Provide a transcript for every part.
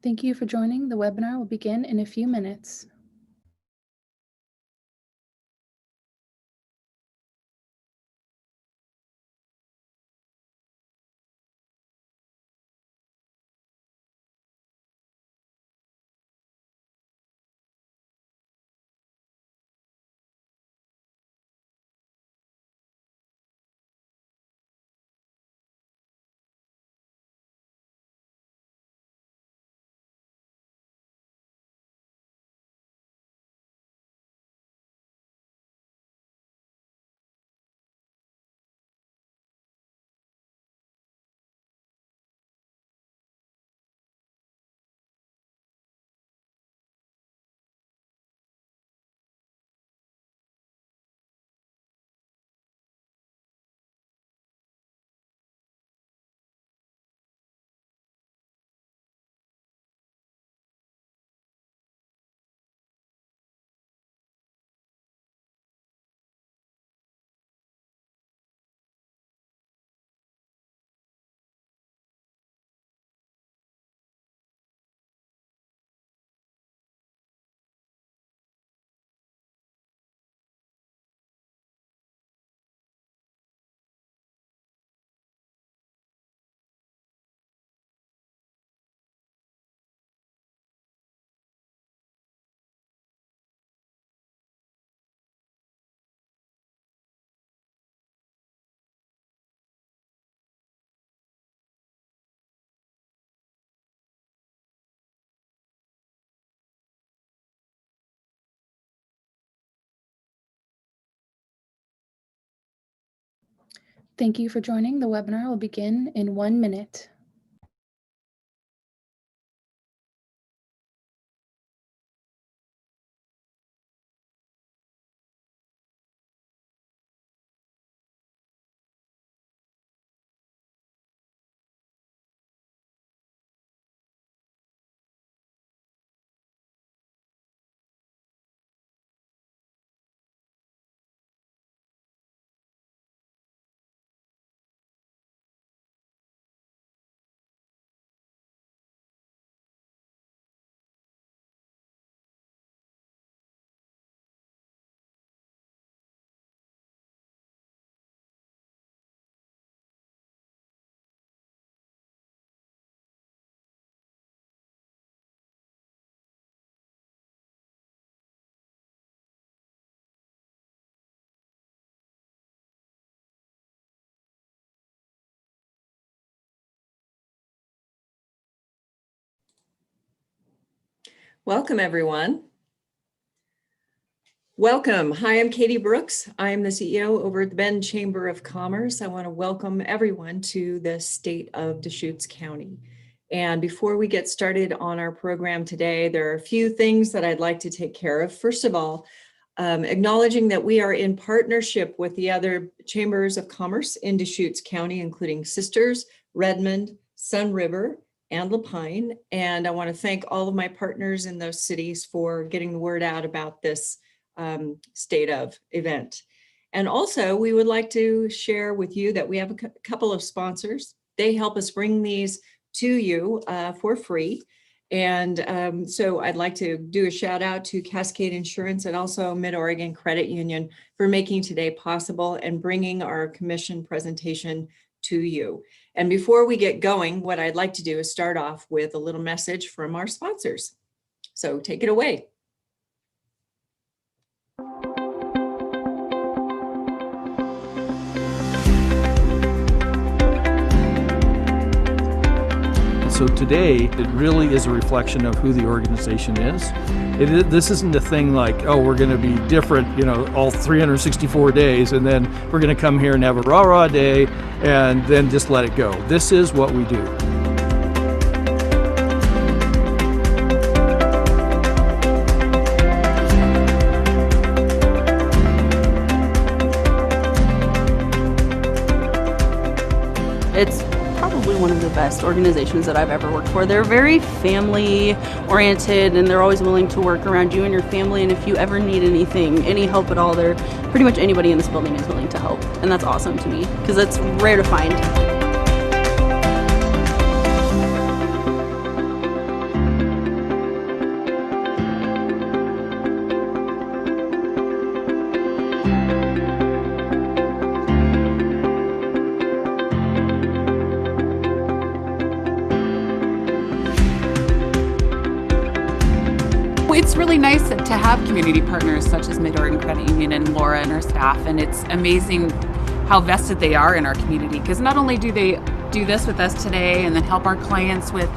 Thank you for joining. The webinar will begin in a few minutes. Thank you for joining. The webinar will begin in 1 minute. Welcome, everyone. Welcome. Hi, I'm Katie Brooks. I am the CEO over at the Bend Chamber of Commerce. I want to welcome everyone to the state of Deschutes County. And before we get started on our program today, there are a few things that I'd like to take care of. First of all, acknowledging that we are in partnership with the other chambers of commerce in Deschutes County, including Sisters, Redmond, Sun River, and La Pine. And I want to thank all of my partners in those cities for getting the word out about this state of event. And also, we would like to share with you that we have a couple of sponsors. They help us bring these to you for free. And so I'd like to do a shout out to Cascade Insurance and also Mid-Oregon Credit Union for making today possible and bringing our commission presentation to you. And before we get going, what I'd like to do is start off with a little message from our sponsors. So take it away. So today, it really is a reflection of who the organization is. This isn't a thing like, oh, we're going to be different, all 364 days, and then we're going to come here and have a rah-rah day, and then just let it go. This is what we do. It's probably one of the best organizations that I've ever worked for. They're very family oriented and they're always willing to work around you and your family, and if you ever need anything, any help at all, they're pretty much anybody in this building is willing to help, and that's awesome to me because that's rare to find. it's really nice to have community partners such as Mid-Oregon Credit Union and Laura and her staff, and it's amazing how vested they are in our community, because not only do they do this with us today and then help our clients with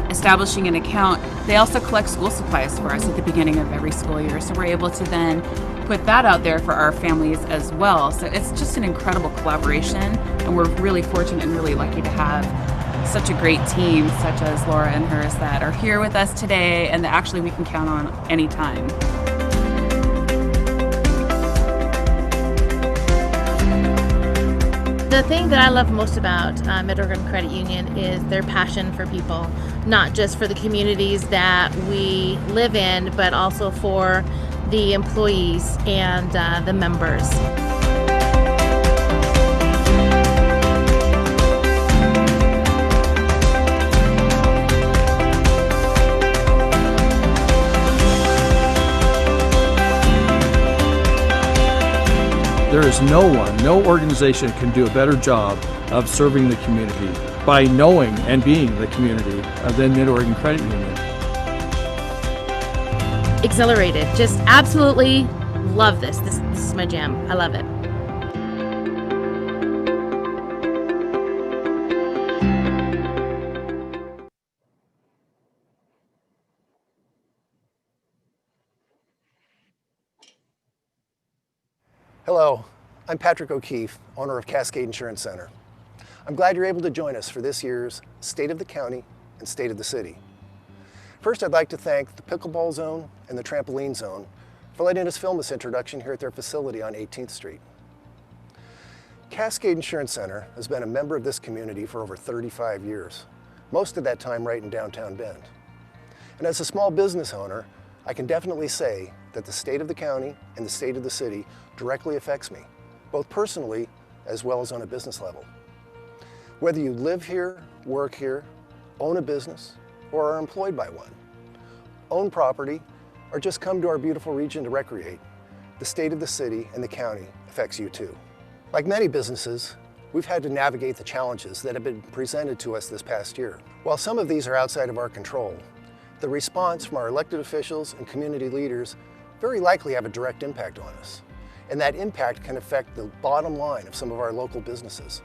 establishing an account, they also collect school supplies for us at the beginning of every school year. So we're able to then put that out there for our families as well. So it's just an incredible collaboration, and we're really fortunate and really lucky to have such a great team such as Laura and hers that are here with us today and that actually we can count on anytime. The thing that I love most about Mid-Oregon Credit Union is their passion for people, not just for the communities that we live in, but also for the employees and the members. There is no organization can do a better job of serving the community by knowing and being the community than Mid-Oregon Credit Union. Exhilarated, just absolutely love this. This is my jam. I love it. Hello, I'm Patrick O'Keefe, owner of Cascade Insurance Center. I'm glad you're able to join us for this year's State of the County and State of the City. First, I'd like to thank the Pickleball Zone and the Trampoline Zone for letting us film this introduction here at their facility on 18th Street. Cascade Insurance Center has been a member of this community for over 35 years, most of that time right in downtown Bend. And as a small business owner, I can definitely say that the state of the county and the state of the city directly affects me, both personally as well as on a business level. Whether you live here, work here, own a business, or are employed by one, own property, or just come to our beautiful region to recreate, the state of the city and the county affects you too. Like many businesses, we've had to navigate the challenges that have been presented to us this past year. While some of these are outside of our control, the response from our elected officials and community leaders very likely have a direct impact on us. And that impact can affect the bottom line of some of our local businesses.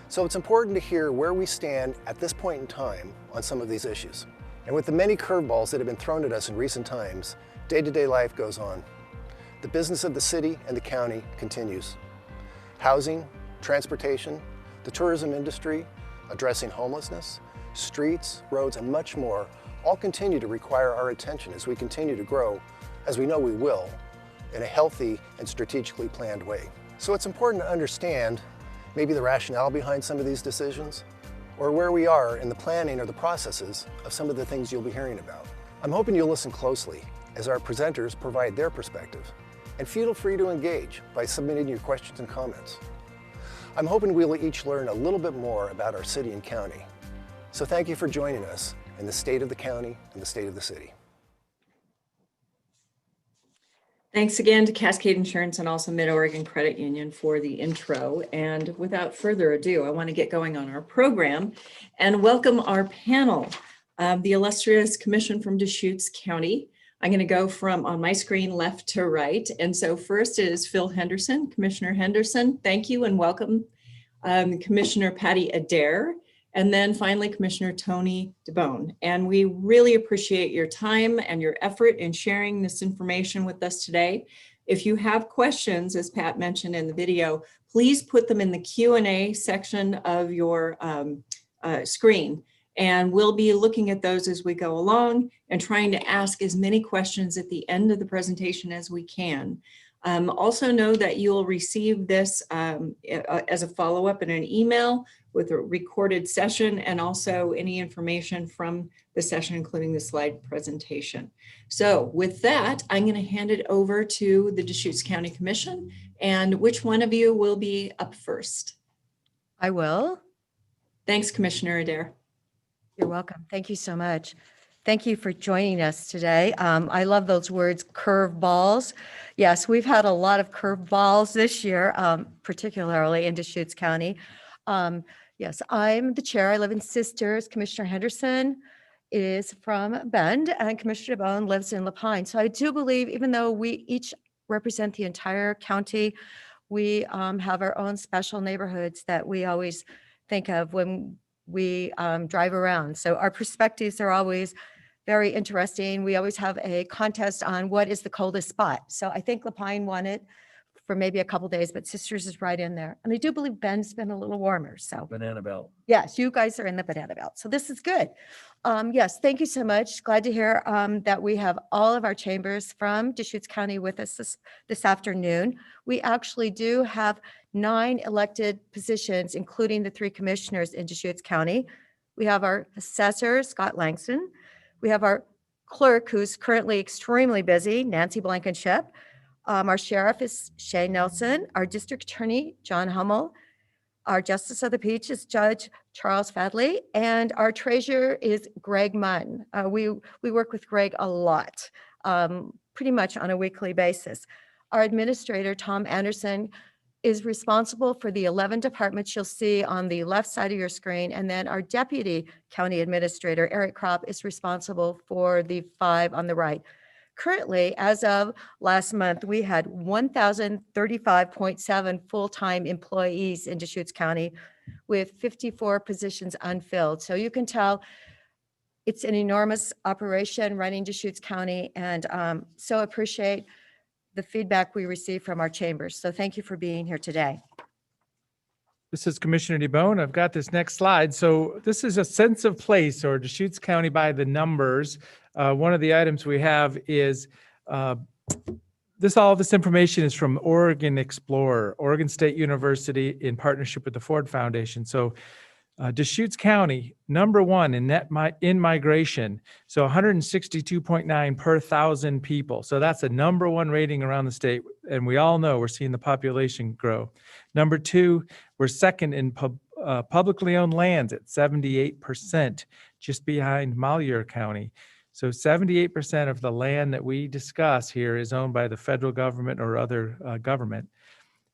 So it's important to hear where we stand at this point in time on some of these issues. And with the many curveballs that have been thrown at us in recent times, day-to-day life goes on. The business of the city and the county continues. Housing, transportation, the tourism industry, addressing homelessness, streets, roads, and much more all continue to require our attention as we continue to grow, as we know we will, in a healthy and strategically planned way. So it's important to understand maybe the rationale behind some of these decisions, or where we are in the planning or the processes of some of the things you'll be hearing about. I'm hoping you'll listen closely as our presenters provide their perspective, and feel free to engage by submitting your questions and comments. I'm hoping we'll each learn a little bit more about our city and county. So thank you for joining us in the state of the county and the state of the city. Thanks again to Cascade Insurance and also Mid-Oregon Credit Union for the intro. And without further ado, I want to get going on our program and welcome our panel, the illustrious commission from Deschutes County. I'm going to go from on my screen left to right. And so first is Phil Henderson. Commissioner Henderson, thank you and welcome. Commissioner Patty Adair. And then finally, Commissioner Tony DeBone. And we really appreciate your time and your effort in sharing this information with us today. If you have questions, as Pat mentioned in the video, please put them in the Q&A section of your screen. And we'll be looking at those as we go along and trying to ask as many questions at the end of the presentation as we can. Also know that you'll receive this as a follow-up in an email with a recorded session and also any information from the session, including the slide presentation. So with that, I'm going to hand it over to the Deschutes County Commission. And which one of you will be up first? I will. Thanks, Commissioner Adair. You're welcome. Thank you so much. Thank you for joining us today. I love those words, curveballs. Yes, we've had a lot of curveballs this year, particularly in Deschutes County. Yes, I'm the chair. I live in Sisters, Commissioner Henderson is from Bend, and Commissioner DeBonne lives in Lapine. So I do believe, even though we each represent the entire county, we have our own special neighborhoods that we always think of when we drive around. So our perspectives are always very interesting. We always have a contest on what is the coldest spot. So I think Lapine won it for maybe a couple days, but Sisters is right in there. And I do believe Bend's been a little warmer. So Banana Belt. yes, you guys are in the banana belt. So this is good. Yes, thank you so much. Glad to hear that we have all of our chambers from Deschutes County with us this afternoon. We actually do have 9 elected positions, including the 3 commissioners in Deschutes County. We have our assessor, Scott Langston. We have our clerk, who's currently extremely busy, Nancy Blankenship. Our sheriff is Shay Nelson. Our district attorney, John Hummel. Our justice of the peace is Judge Charles Fadley. And our treasurer is Greg Munn. We work with Greg a lot, pretty much on a weekly basis. Our administrator, Tom Anderson, is responsible for the 11 departments you'll see on the left side of your screen. And then our deputy county administrator, Eric Kropp, is responsible for the 5 on the right. Currently, as of last month, we had 1,035.7 full-time employees in Deschutes County with 54 positions unfilled. So you can tell it's an enormous operation running Deschutes County, and so appreciate the feedback we receive from our chambers. So thank you for being here today. This is Commissioner DeBonne. I've got this next slide. So this is a sense of place, or Deschutes County by the numbers. One of the items we have is all this information is from Oregon Explorer, Oregon State University in partnership with the Ford Foundation. So Deschutes County, #1 in migration. So 162.9 per 1,000 people. So that's a #1 rating around the state. And we all know we're seeing the population grow. #2, we're second in publicly owned lands at 78%, just behind Malheur County. So 78% of the land that we discuss here is owned by the federal government or other government.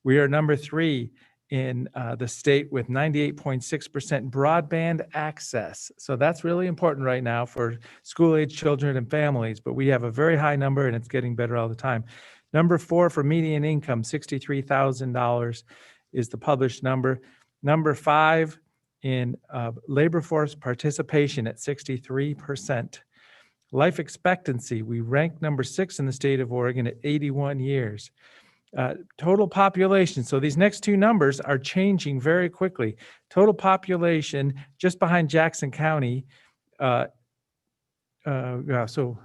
We are #3 in the state with 98.6% broadband access. So that's really important right now for school-age children and families, but we have a very high number and it's getting better all the time. #4 for median income, $63,000 is the published number. #5 in labor force participation at 63%. Life expectancy, we rank #6 in the state of Oregon at 81 years. Total population, so these next 2 numbers are changing very quickly. Total population just behind Jackson County. So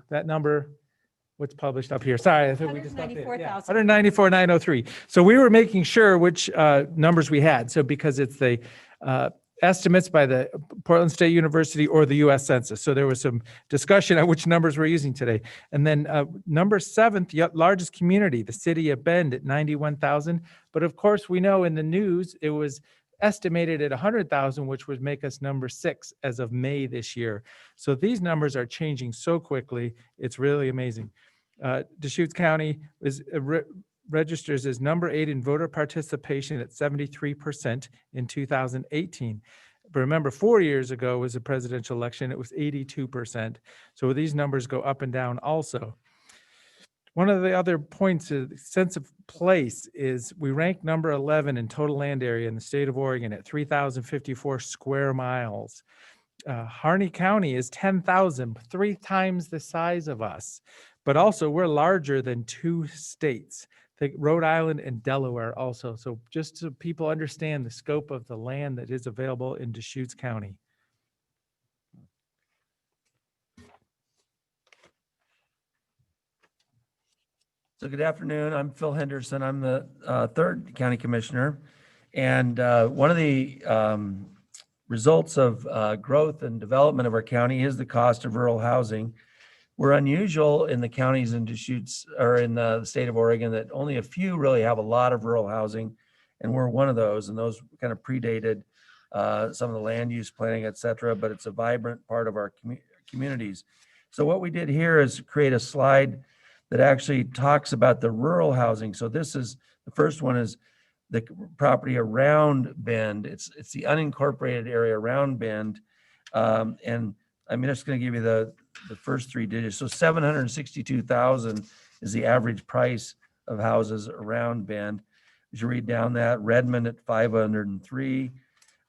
that number, what's published up here? Sorry, I think we just updated. 194,903. So we were making sure which numbers we had. So because it's the estimates by the Portland State University or the U.S. Census. So there was some discussion on which numbers we're using today. And then #7, largest community, the city of Bend at 91,000. But of course, we know in the news, it was estimated at 100,000, which would make us #6 as of May this year. So these numbers are changing so quickly. It's really amazing. Deschutes County is registers as #8 in voter participation at 73% in 2018. But remember, 4 years ago was a presidential election, it was 82%. So these numbers go up and down also. One of the other points of sense of place is we rank #11 in total land area in the state of Oregon at 3,054 square miles. Harney County is 10,000, 3 times the size of us. But also we're larger than 2 states. Think Rhode Island and Delaware also. So just so people understand the scope of the land that is available in Deschutes County. So good afternoon. I'm Phil Henderson. I'm the 3rd county commissioner. And one of the results of growth and development of our county is the cost of rural housing. We're unusual in the counties in Deschutes or in the state of Oregon that only a few really have a lot of rural housing, and we're one of those. And those kind of predated some of the land use planning, et cetera, but it's a vibrant part of our communities. So what we did here is create a slide that actually talks about the rural housing. So this is, the first one is the property around Bend. It's the unincorporated area around Bend. And I'm just going to give you the first three digits. So 762,000 is the average price of houses around Bend. As you read down that, Redmond at 503,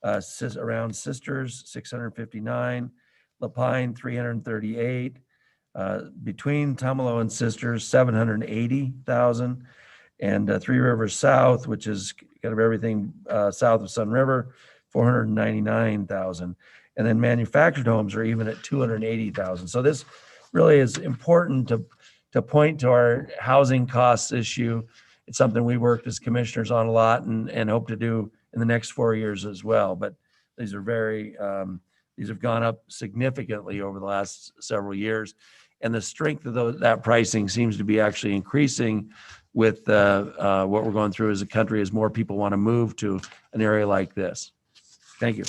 around Sisters 659, Lapine 338, between Tumalo and Sisters 780,000, and Three Rivers South, which is kind of everything south of Sun River, 499,000. And then manufactured homes are even at 280,000. So this really is important to point to our housing costs issue. It's something we worked as commissioners on a lot and hope to do in the next 4 years as well. But these are these have gone up significantly over the last several years. And the strength of that pricing seems to be actually increasing with what we're going through as a country as more people want to move to an area like this. Thank you.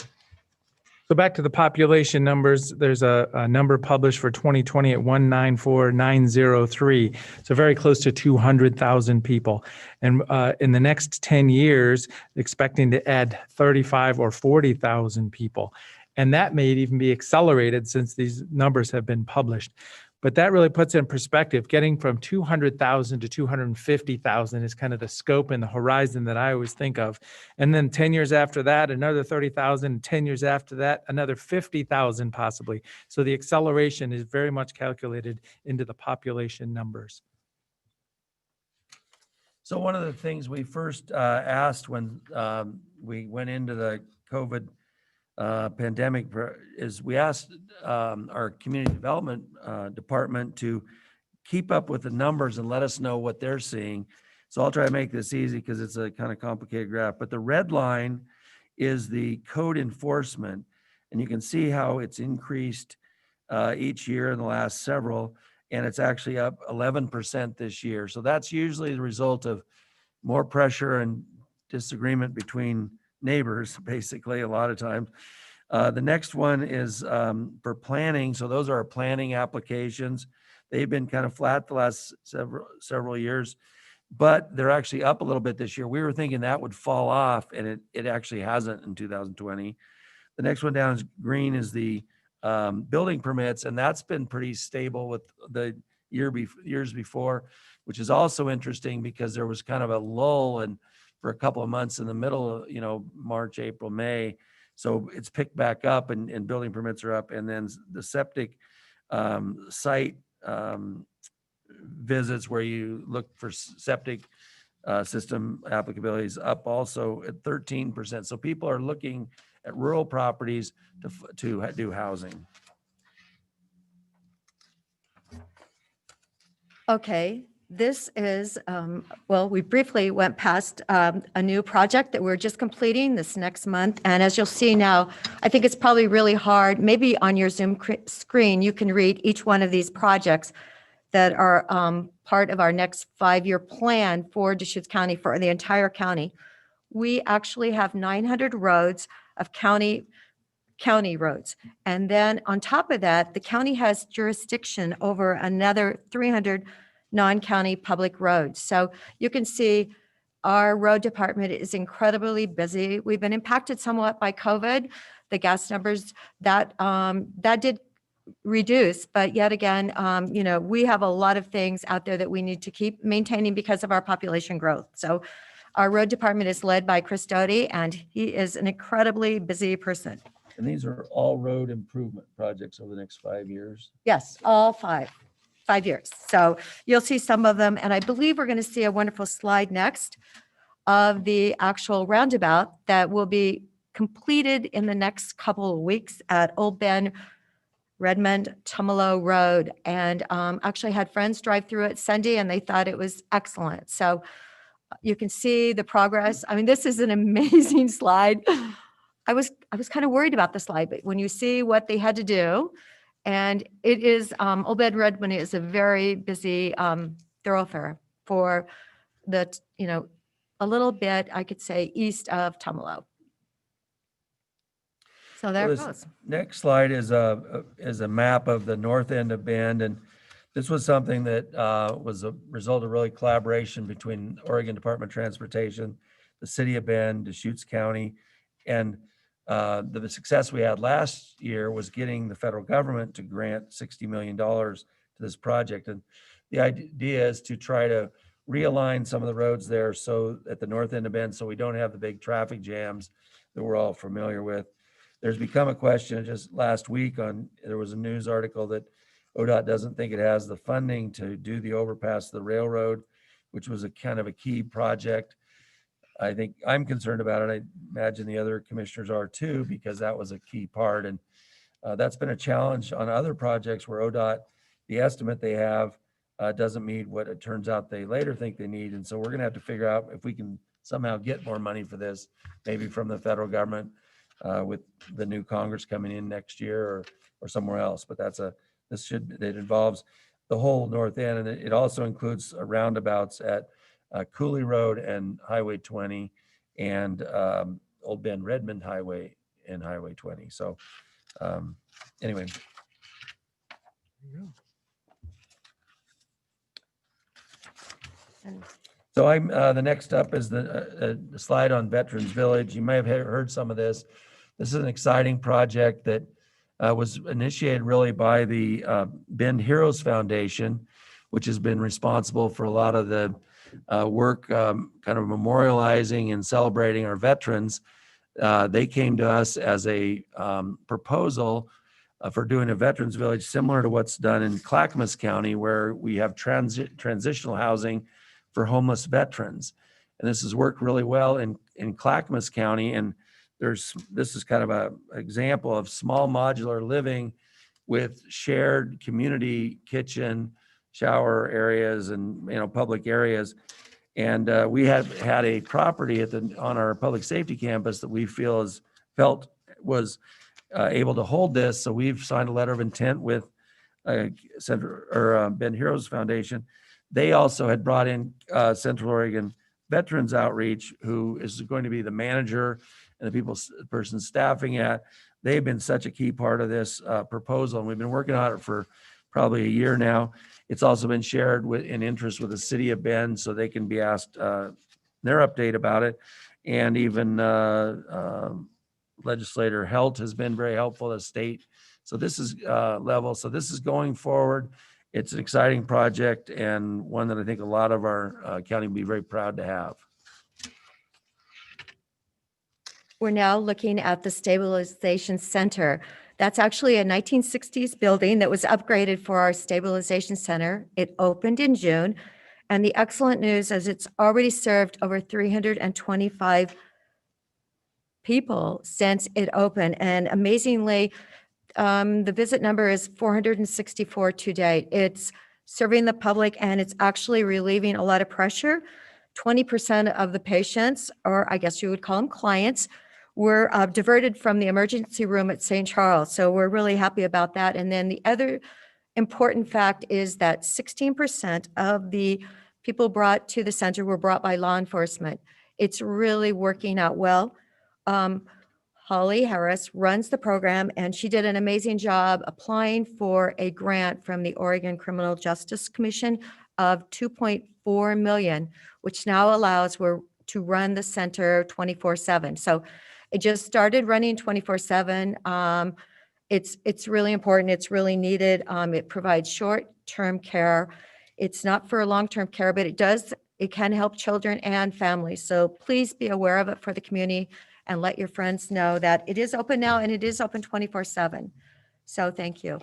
So back to the population numbers, there's a number published for 2020 at 194,903. So very close to 200,000 people. And in the next 10 years, expecting to add 35 or 40,000 people. And that may even be accelerated since these numbers have been published. But that really puts in perspective, getting from 200,000 to 250,000 is kind of the scope and the horizon that I always think of. And then 10 years after that, another 30,000, 10 years after that, another 50,000 possibly. So the acceleration is very much calculated into the population numbers. So one of the things we first asked when we went into the COVID pandemic is we asked our community development department to keep up with the numbers and let us know what they're seeing. So I'll try to make this easy because it's a kind of complicated graph, but the red line is the code enforcement. And you can see how it's increased each year in the last several, and it's actually up 11% this year. So that's usually the result of more pressure and disagreement between neighbors, basically, a lot of times. The next one is for planning. So those are our planning applications. They've been kind of flat the last several years, but they're actually up a little bit this year. We were thinking that would fall off, and it actually hasn't in 2020. The next one down is green is the building permits, and that's been pretty stable with the years before, which is also interesting because there was kind of a lull and for a couple of months in the middle of, March, April, May. So it's picked back up and building permits are up. And then the septic site visits where you look for septic system applicability is up also at 13%. So people are looking at rural properties to do housing. Okay, this is, well, we briefly went past a new project that we're just completing this next month. And as you'll see now, I think it's probably really hard. Maybe on your Zoom screen, you can read each one of these projects that are part of our next 5-year plan for Deschutes County, for the entire county. We actually have 900 roads of county roads. And then on top of that, the county has jurisdiction over another 300 non-county public roads. So you can see our road department is incredibly busy. We've been impacted somewhat by COVID. The gas numbers that did reduce, but yet again, we have a lot of things out there that we need to keep maintaining because of our population growth. So our road department is led by Chris Doty, and he is an incredibly busy person. And these are all road improvement projects over the next 5 years. Yes, all 5 years. So you'll see some of them. And I believe we're going to see a wonderful slide next of the actual roundabout that will be completed in the next couple of weeks at Old Bend, Redmond, Tumalo Road. And actually had friends drive through it Sunday and they thought it was excellent. So you can see the progress. I mean, this is an amazing slide. I was kind of worried about the slide, but when you see what they had to do, and it is, Old Bend Redmond is a very busy thoroughfare for the, a little bit, I could say, east of Tumalo. So there it goes. Next slide is a map of the north end of Bend. And this was something that was a result of really collaboration between Oregon Department of Transportation, the city of Bend, Deschutes County, and The success we had last year was getting the federal government to grant $60 million to this project. And the idea is to try to realign some of the roads there so at the north end of Bend, so we don't have the big traffic jams that we're all familiar with. There's become a question just last week there was a news article that ODOT doesn't think it has the funding to do the overpass of the railroad, which was a kind of a key project. I think I'm concerned about it. I imagine the other commissioners are too, because that was a key part. And that's been a challenge on other projects where ODOT, the estimate they have doesn't meet what it turns out they later think they need. And so we're gonna have to figure out if we can somehow get more money for this, maybe from the federal government with the new Congress coming in next year or somewhere else. But it involves the whole north end, and it also includes roundabouts at Cooley Road and Highway 20 and Old Bend Redmond Highway and Highway 20. So anyway. So the next up is the slide on Veterans Village. You may have heard some of this. This is an exciting project that was initiated really by the Bend Heroes Foundation, which has been responsible for a lot of the work kind of memorializing and celebrating our veterans. They came to us as a proposal for doing a Veterans Village similar to what's done in Clackamas County, where we have transitional housing for homeless veterans. And this has worked really well in Clackamas County. And this is kind of an example of small modular living with shared community kitchen, shower areas, and public areas. And we have had a property on our public safety campus that we felt was able to hold this. So we've signed a letter of intent with Bend Heroes Foundation. They also had brought in Central Oregon Veterans Outreach, who is going to be the manager and the person staffing it. They've been such a key part of this proposal, and we've been working on it for probably a year now. It's also been shared in interest with the city of Bend, so they can be asked their update about it. And even legislator Helt has been very helpful as state. So this is level. So this is going forward. It's an exciting project and one that I think a lot of our county will be very proud to have. We're now looking at the Stabilization Center. That's actually a 1960s building that was upgraded for our Stabilization Center. It opened in June, and the excellent news is it's already served over 325 people since it opened. And amazingly, the visit number is 464 to date. It's serving the public, and it's actually relieving a lot of pressure. 20% of the patients, or I guess you would call them clients, were diverted from the emergency room at St. Charles. So we're really happy about that. And then the other important fact is that 16% of the people brought to the center were brought by law enforcement. It's really working out well. Holly Harris runs the program, and she did an amazing job applying for a grant from the Oregon Criminal Justice Commission of $2.4 million, which now allows her to run the center 24/7. So it just started running 24/7. It's really important. It's really needed. It provides short-term care. It's not for long-term care, but it can help children and families. So please be aware of it for the community and let your friends know that it is open now, and it is open 24/7. So thank you.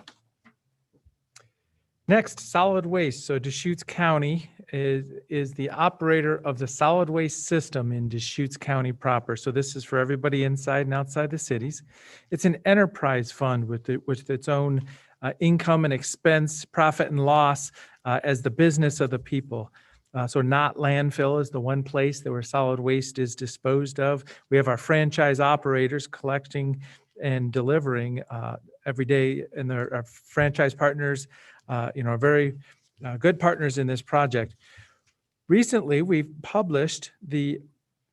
Next, solid waste. So Deschutes County is the operator of the solid waste system in Deschutes County proper. So this is for everybody inside and outside the cities. It's an enterprise fund with its own income and expense, profit and loss as the business of the people. So not landfill is the one place that where solid waste is disposed of. We have our franchise operators collecting and delivering every day, and our franchise partners are very good partners in this project. Recently, we've published the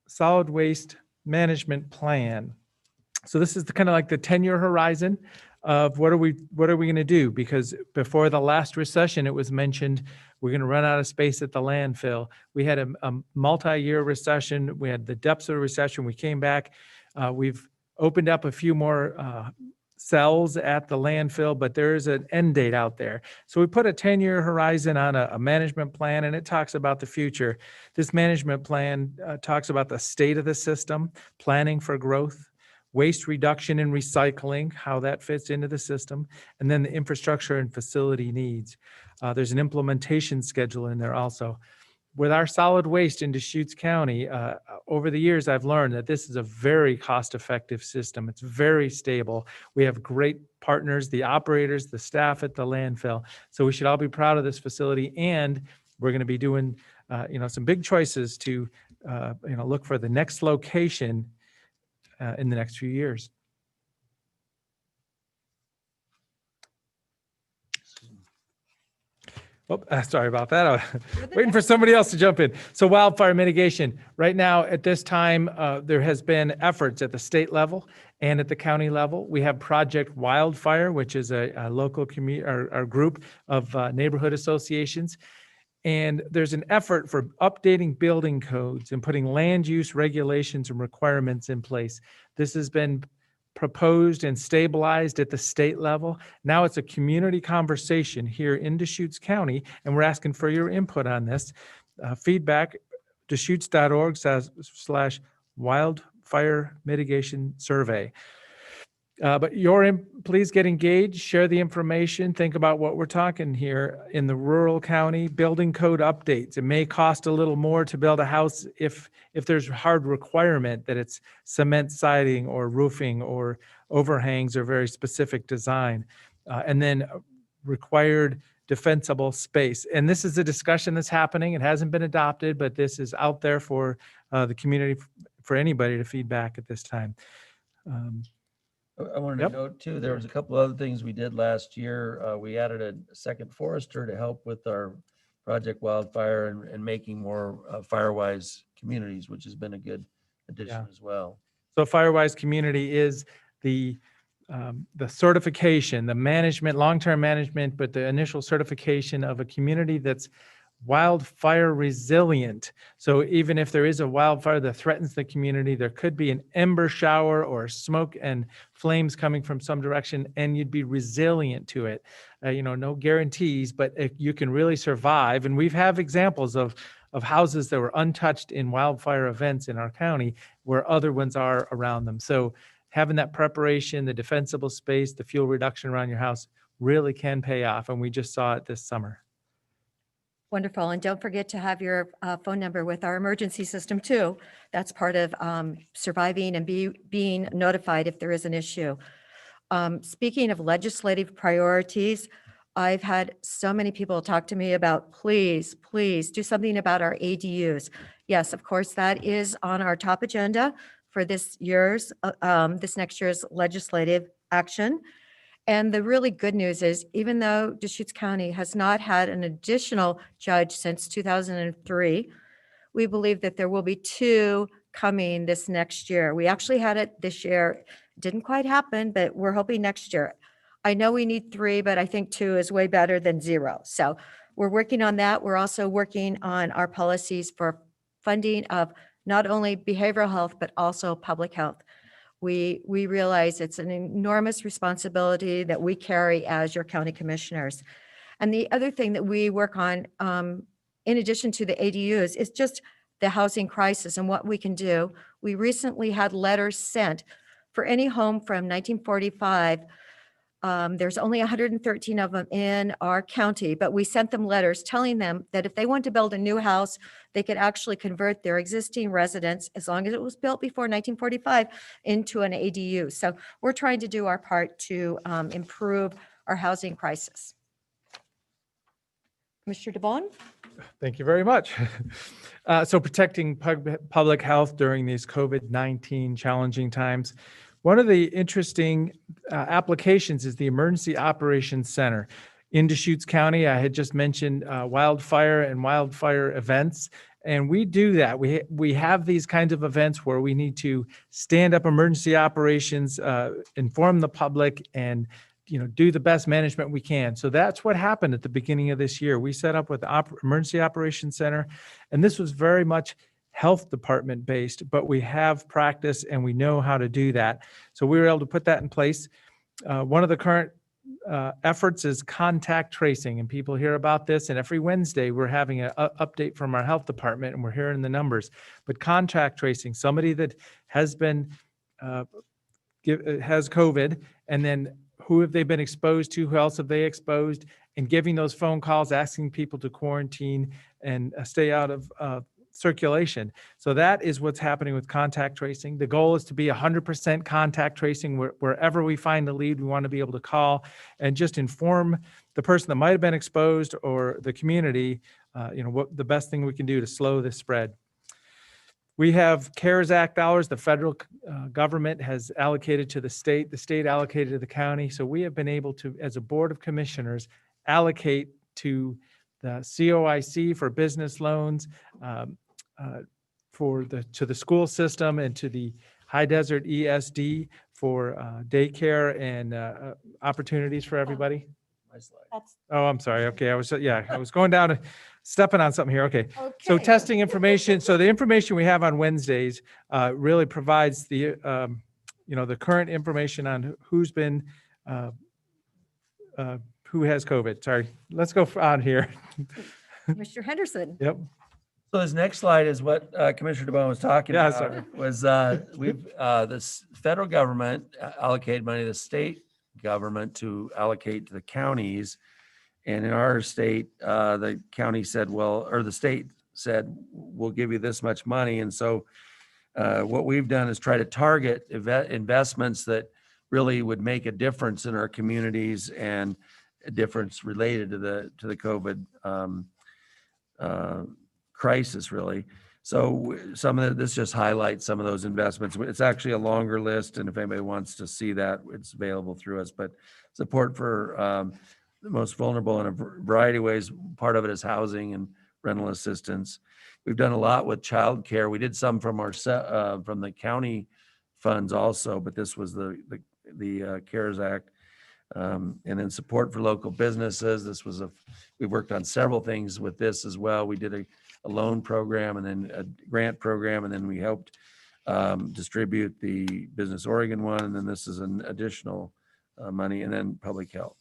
solid waste management plan. So this is kind of like the 10-year horizon of what are we going to do? Because before the last recession, it was mentioned we're going to run out of space at the landfill. We had a multi-year recession. We had the depths of the recession. We came back. We've opened up a few more cells at the landfill, but there is an end date out there. So we put a 10-year horizon on a management plan, and it talks about the future. This management plan talks about the state of the system, planning for growth, waste reduction and recycling, how that fits into the system, and then the infrastructure and facility needs. There's an implementation schedule in there also. With our solid waste in Deschutes County, over the years, I've learned that this is a very cost-effective system. It's very stable. We have great partners, the operators, the staff at the landfill. So we should all be proud of this facility. And we're going to be doing, some big choices to, look for the next location in the next few years. Oh, sorry about that. I was waiting for somebody else to jump in. So wildfire mitigation. Right now, at this time, there has been efforts at the state level and at the county level. We have Project Wildfire, which is a local group of neighborhood associations. And there's an effort for updating building codes and putting land use regulations and requirements in place. This has been proposed and stabilized at the state level. Now it's a community conversation here in Deschutes County, and we're asking for your input on this. Feedback, Deschutes.org/wildfire mitigation survey. But please get engaged, share the information, think about what we're talking here in the rural county, building code updates. It may cost a little more to build a house if there's a hard requirement that it's cement siding or roofing or overhangs or very specific design. And then required defensible space. And this is a discussion that's happening. It hasn't been adopted, but this is out there for the community, for anybody to feedback at this time. I wanted to note too, there was a couple other things we did last year. We added a second forester to help with our Project Wildfire and making more Firewise communities, which has been a good addition as well. So Firewise community is the certification, the management, long-term management, but the initial certification of a community that's wildfire resilient. So even if there is a wildfire that threatens the community, there could be an ember shower or smoke and flames coming from some direction, and you'd be resilient to it. No guarantees, but you can really survive. And we've have examples of houses that were untouched in wildfire events in our county where other ones are around them. So having that preparation, the defensible space, the fuel reduction around your house really can pay off. And we just saw it this summer. Wonderful. And don't forget to have your phone number with our emergency system too. That's part of surviving and being notified if there is an issue. Speaking of legislative priorities, I've had so many people talk to me about, please do something about our ADUs. Yes, of course, that is on our top agenda for this next year's legislative action. And the really good news is, even though Deschutes County has not had an additional judge since 2003, we believe that there will be 2 coming this next year. We actually had it this year. Didn't quite happen, but we're hoping next year. I know we need 3, but I think 2 is way better than 0. So we're working on that. We're also working on our policies for funding of not only behavioral health, but also public health. We realize it's an enormous responsibility that we carry as your county commissioners. And the other thing that we work on, in addition to the ADUs, is just the housing crisis and what we can do. We recently had letters sent for any home from 1945. There's only 113 of them in our county, but we sent them letters telling them that if they want to build a new house, they could actually convert their existing residence, as long as it was built before 1945, into an ADU. So we're trying to do our part to improve our housing crisis. Mr. DeVon? Thank you very much. So protecting public health during these COVID-19 challenging times. One of the interesting applications is the Emergency Operations Center. In Deschutes County, I had just mentioned wildfire and wildfire events, and we do that. We have these kinds of events where we need to stand up emergency operations, inform the public, and do the best management we can. So that's what happened at the beginning of this year. We set up with the Emergency Operations Center, and this was very much health department based, but we have practice and we know how to do that. So we were able to put that in place. One of the current efforts is contact tracing, and people hear about this, and every Wednesday we're having an update from our health department and we're hearing the numbers. But contact tracing, somebody that has been has COVID, and then who have they been exposed to, who else have they exposed, and giving those phone calls, asking people to quarantine and stay out of circulation. So that is what's happening with contact tracing. The goal is to be 100% contact tracing. Wherever we find a lead, we want to be able to call and just inform the person that might have been exposed or the community, what the best thing we can do to slow this spread. We have CARES Act dollars the federal government has allocated to the state allocated to the county. So we have been able to, as a board of commissioners, allocate to the COIC for business loans, to the school system, and to the High Desert ESD for daycare and opportunities for everybody. My slide. Oh, I'm sorry. Okay, I was going down, stepping on something here. Okay. So testing information. So the information we have on Wednesdays really provides the, the current information on who's been, who has COVID. Sorry. Let's go on here. Mr. Henderson. Yep. So this next slide is what Commissioner DeBonne was talking Yeah, about. sorry. Was this federal government allocated money to the state government to allocate to the counties. And in our state, the county said, the state said, we'll give you this much money. And so what we've done is try to target investments that really would make a difference in our communities and a difference related to the COVID crisis, really. So this just highlights some of those investments. It's actually a longer list, and if anybody wants to see that, it's available through us. But support for the most vulnerable in a variety of ways. Part of it is housing and rental assistance. We've done a lot with childcare. We did some from from the county funds also, but this was the CARES Act. And then support for local businesses. We worked on several things with this as well. We did a loan program and then a grant program, and then we helped distribute the Business Oregon one, and then this is an additional money, and then public health.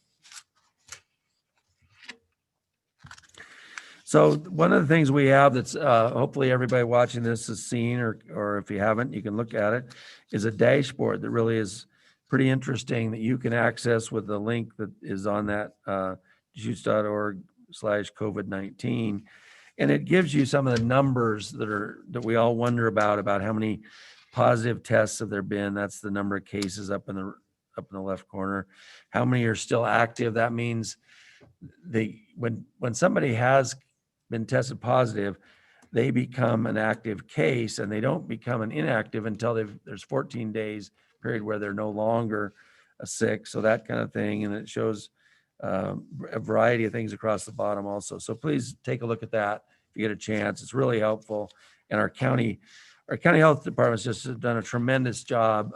So one of the things we have that's hopefully everybody watching this has seen, or if you haven't, you can look at it, is a dashboard that really is pretty interesting that you can access with the link that is on that Deschutes.org/COVID-19. And it gives you some of the numbers that we all wonder about how many positive tests have there been. That's the number of cases up in the left corner. How many are still active? That means when somebody has been tested positive, they become an active case, and they don't become an inactive until there's 14 days period where they're no longer sick. So that kind of thing. And it shows a variety of things across the bottom also. So please take a look at that if you get a chance. It's really helpful. And our county health department's just done a tremendous job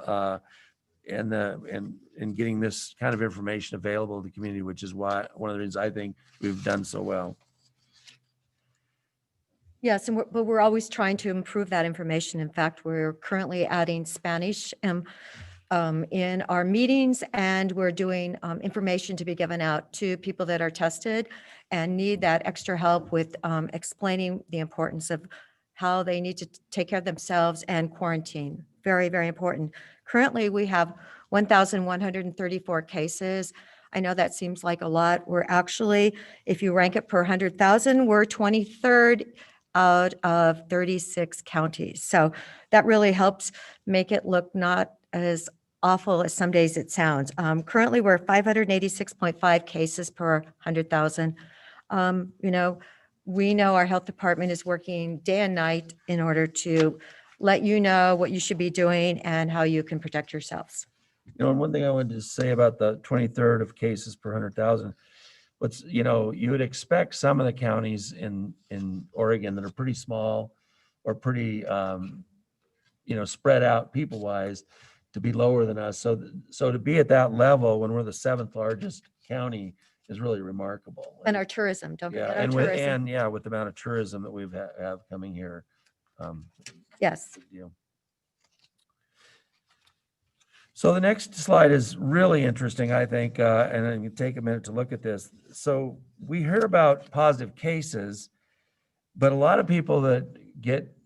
in getting this kind of information available to the community, which is why one of the reasons I think we've done so well. Yes, but we're always trying to improve that information. In fact, we're currently adding Spanish in our meetings, and we're doing information to be given out to people that are tested and need that extra help with explaining the importance of how they need to take care of themselves and quarantine. Very, very important. Currently, we have 1,134 cases. I know that seems like a lot. We're actually, if you rank it per 100,000, we're 23rd out of 36 counties. So that really helps make it look not as awful as some days it sounds. Currently, we're 586.5 cases per 100,000. We know our health department is working day and night in order to let you know what you should be doing and how you can protect yourselves. And one thing I wanted to say about the 23rd of cases per 100,000, you would expect some of the counties in Oregon that are pretty small or pretty, spread out people-wise to be lower than us. So to be at that level when we're the 7th largest county is really remarkable. And our tourism, don't forget our and tourism. with the amount of tourism that we've have coming here Yes. deal. So the next slide is really interesting, I think, and then you take a minute to look at this. So we hear about positive cases, but a lot of people that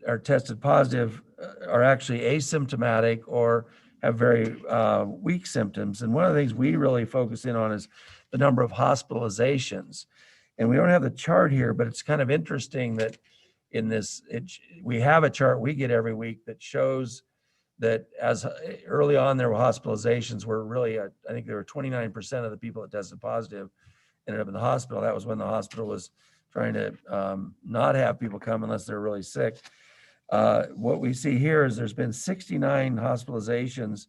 are tested positive are actually asymptomatic or have very weak symptoms. And one of the things we really focus in on is the number of hospitalizations. And we don't have the chart here, but it's kind of interesting that in this, we have a chart we get every week that shows that as early on there were hospitalizations were really, I think there were 29% of the people that tested positive ended up in the hospital. That was when the hospital was trying to not have people come unless they're really sick. What we see here is there's been 69 hospitalizations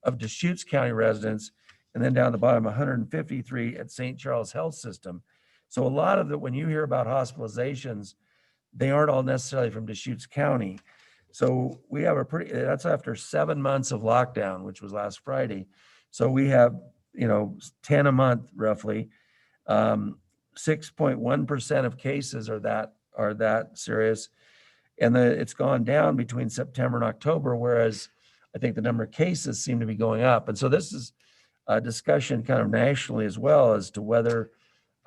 of Deschutes County residents, and then down the bottom, 153 at St. Charles Health System. So a lot of when you hear about hospitalizations, they aren't all necessarily from Deschutes County. So we have that's after 7 months of lockdown, which was last Friday. So we have, 10 a month roughly. 6.1% of cases are that serious. And it's gone down between September and October, whereas I think the number of cases seem to be going up. And so this is a discussion kind of nationally as well as to whether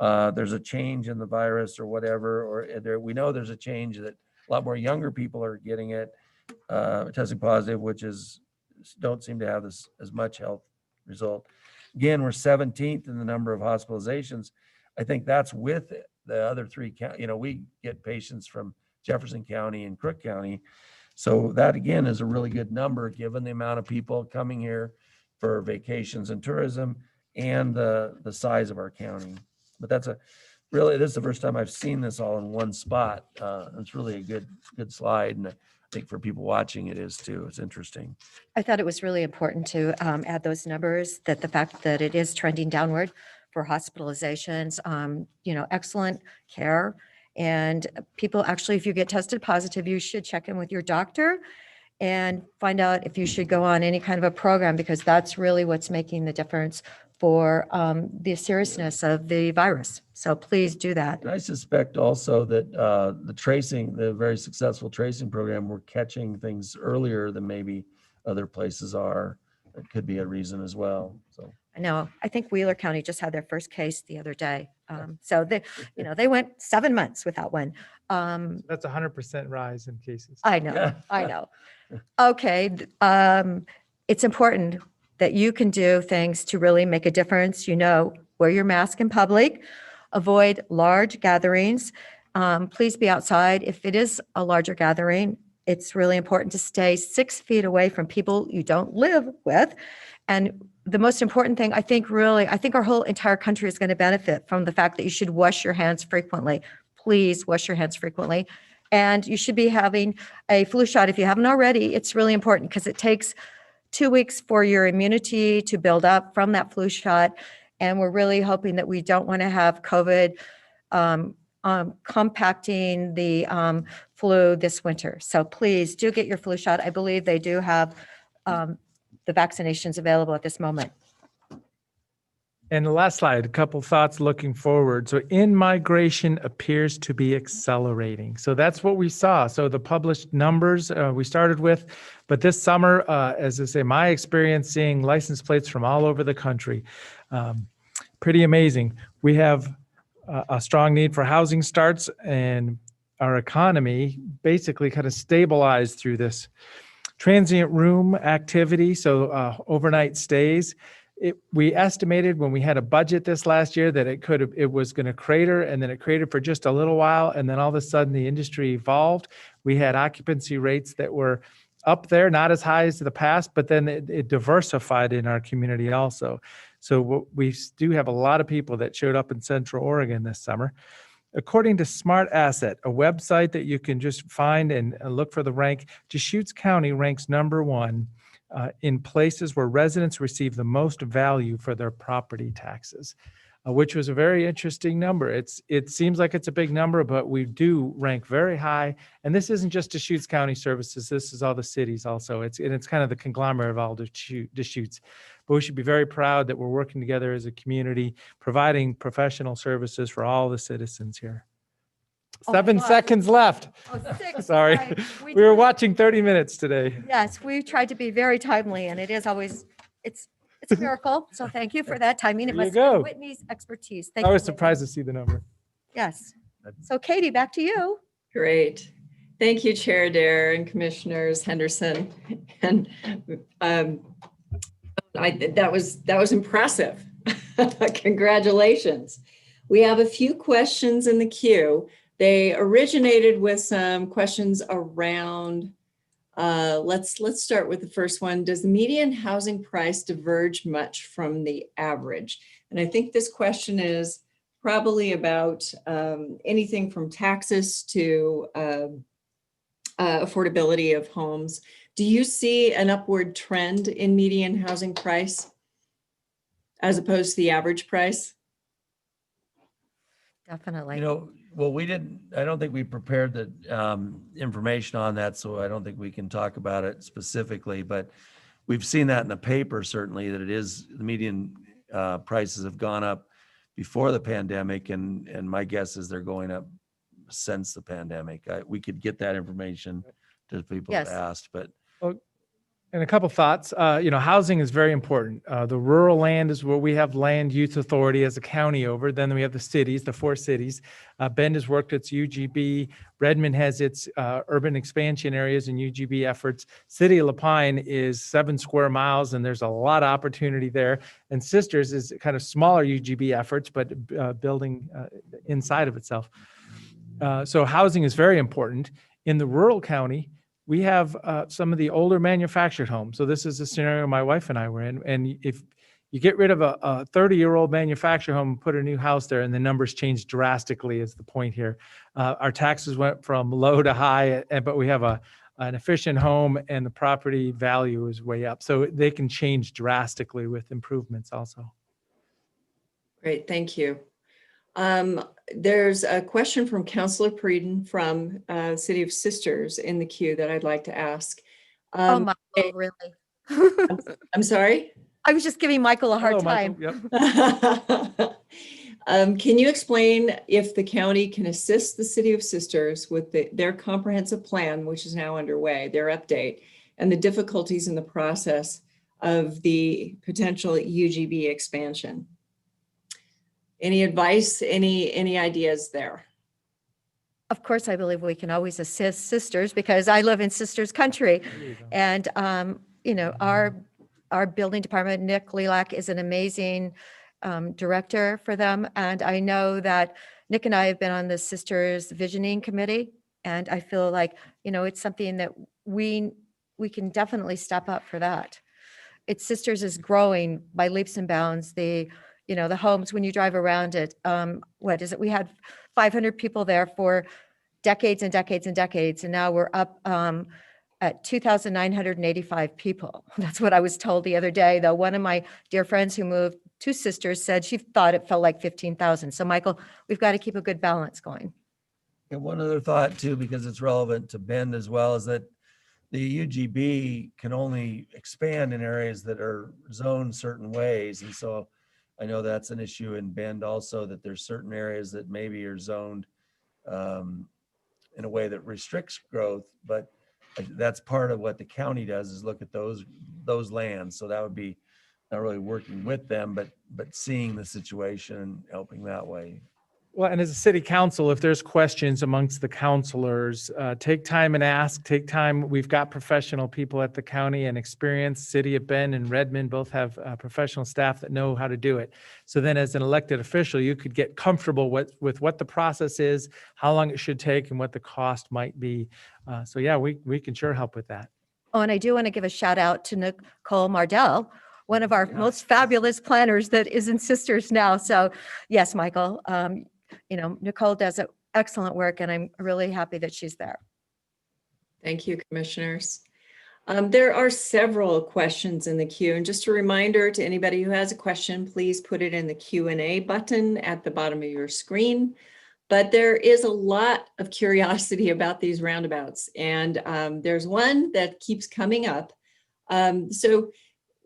there's a change in the virus or whatever, or we know there's a change that a lot more younger people are getting it, testing positive, which don't seem to have as much health result. Again, we're 17th in the number of hospitalizations. I think that's with the other three counties. We get patients from Jefferson County and Crook County. So that again is a really good number given the amount of people coming here for vacations and tourism and the size of our county. But this is the first time I've seen this all in one spot. It's really a good slide. And I think for people watching it is too. It's interesting. I thought it was really important to add those numbers, that the fact that it is trending downward for hospitalizations, excellent care. And people actually, if you get tested positive, you should check in with your doctor and find out if you should go on any kind of a program, because that's really what's making the difference for the seriousness of the virus. So please do that. And I suspect also that the very successful tracing program, we're catching things earlier than maybe other places are. That could be a reason as well. So I know. I think Wheeler County just had their first case the other day. So they went 7 months without one. That's 100% rise in cases. I know. Yeah. I know. Okay. It's important that you can do things to really make a difference. Wear your mask in public, avoid large gatherings. Please be outside. If it is a larger gathering, it's really important to stay 6 feet away from people you don't live with. And the most important thing, I think our whole entire country is going to benefit from the fact that you should wash your hands frequently. Please wash your hands frequently. And you should be having a flu shot if you haven't already. It's really important because it takes 2 weeks for your immunity to build up from that flu shot. And we're really hoping that we don't want to have COVID compacting the flu this winter. So please do get your flu shot. I believe they do have the vaccinations available at this moment. And the last slide, a couple thoughts looking forward. So in-migration appears to be accelerating. So that's what we saw. So the published numbers we started with, but this summer, as I say, my experience seeing license plates from all over the country, pretty amazing. We have a strong need for housing starts, and our economy basically kind of stabilized through this. Transient room activity, so overnight stays. We estimated when we had a budget this last year that it was going to crater, and then it cratered for just a little while, and then all of a sudden the industry evolved. We had occupancy rates that were up there, not as high as the past, but then it diversified in our community also. So we do have a lot of people that showed up in Central Oregon this summer. According to Smart Asset, a website that you can just find and look for the rank, Deschutes County ranks #1 in places where residents receive the most value for their property taxes, which was a very interesting number. It seems like it's a big number, but we do rank very high. And this isn't just Deschutes County services. This is all the cities also. It's kind of the conglomerate of all Deschutes. But we should be very proud that we're working together as a community, providing professional services for all the citizens here. 7 gosh. seconds left. Oh, 6. Sorry. Right. We were watching 30 minutes today. Yes, we tried to be very timely, and it is always, it's a miracle. So thank you for that timing. It There you must have been go. Whitney's expertise. Thank I you, was Whitney. surprised to see the number. Yes. So Katie, back to you. Great. Thank you, Chair Dare and Commissioners Henderson. And that was impressive. Congratulations. We have a few questions in the queue. They originated with some questions around, let's start with the first one. Does the median housing price diverge much from the average? And I think this question is probably about anything from taxes to affordability of homes. Do you see an upward trend in median housing price as opposed to the average price? Definitely. Well, I don't think we prepared the information on that, so I don't think we can talk about it specifically, but we've seen that in the paper, certainly, that the median prices have gone up before the pandemic, and my guess is they're going up since the pandemic. We could get that information to people that Yes. asked, but And a couple thoughts, housing is very important. The rural land is where we have land use authority as a county over. Then we have the cities, the 4 cities. Bend has worked its UGB. Redmond has its urban expansion areas and UGB efforts. City of La Pine is 7 square miles, and there's a lot of opportunity there. And Sisters is kind of smaller UGB efforts, but building inside of itself. So housing is very important. In the rural county, we have some of the older manufactured homes. So this is a scenario my wife and I were in. And if you get rid of a 30-year-old manufactured home and put a new house there, and the numbers change drastically is the point here. Our taxes went from low to high, but we have an efficient home and the property value is way up. So they can change drastically with improvements also. Great, thank you. There's a question from Councillor Preeden from City of Sisters in the queue that I'd like to ask. Oh, Michael, really? I'm sorry? I was just giving Michael a hard Hello, time. Michael. Yep. Can you explain if the county can assist the City of Sisters with their comprehensive plan, which is now underway, their update, and the difficulties in the process of the potential UGB expansion? Any advice, any ideas there? Of course, I believe we can always assist Sisters because I live in Sisters country. And, our building department, Nick Lelak, is an amazing director for them. And I know that Nick and I have been on the Sisters Visioning Committee. And I feel like, it's something that we can definitely step up for that. Sisters is growing by leaps and bounds. The homes, when you drive around it, we had 500 people there for decades and decades and decades. And now we're up at 2,985 people. That's what I was told the other day, though. One of my dear friends who moved to Sisters said she thought it felt like 15,000. So Michael, we've got to keep a good balance going. and one other thought too, because it's relevant to Bend as well, is that the UGB can only expand in areas that are zoned certain ways. And so I know that's an issue in Bend also, that there's certain areas that maybe are zoned in a way that restricts growth, but that's part of what the county does, is look at those lands. So that would be not really working with them, but seeing the situation and helping that way. Well, and as a city council, if there's questions amongst the councilors, take time and ask, take time. We've got professional people at the county and experience. City of Bend and Redmond both have professional staff that know how to do it. So then as an elected official, you could get comfortable with what the process is, how long it should take, and what the cost might be. So yeah, we can sure help with that. Oh, and I do want to give a shout out to Nicole Mardell, one of our most fabulous planners that is in Sisters now. So yes, Michael, Nicole does excellent work, and I'm really happy that she's there. Thank you, commissioners. There are several questions in the queue, and just a reminder to anybody who has a question, please put it in the Q&A button at the bottom of your screen. But there is a lot of curiosity about these roundabouts, and there's one that keeps coming up. So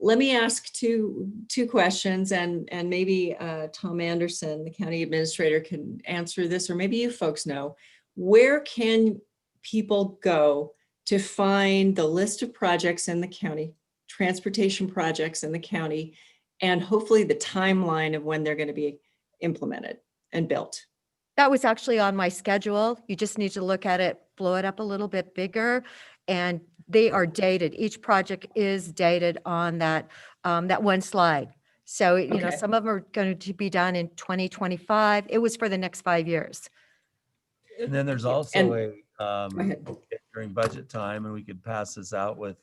let me ask two questions, and maybe Tom Anderson, the county administrator, can answer this, or maybe you folks know. where can people go to find the list of projects in the county, transportation projects in the county, and hopefully the timeline of when they're going to be implemented and built? That was actually on my schedule. You just need to look at it, blow it up a little bit bigger, and they are dated. Each project is dated on that one slide. So, Okay. some of them are going to be done in 2025. It was for the next 5 years. And then there's also And- a, Go ahead. during budget time, and we could pass this out with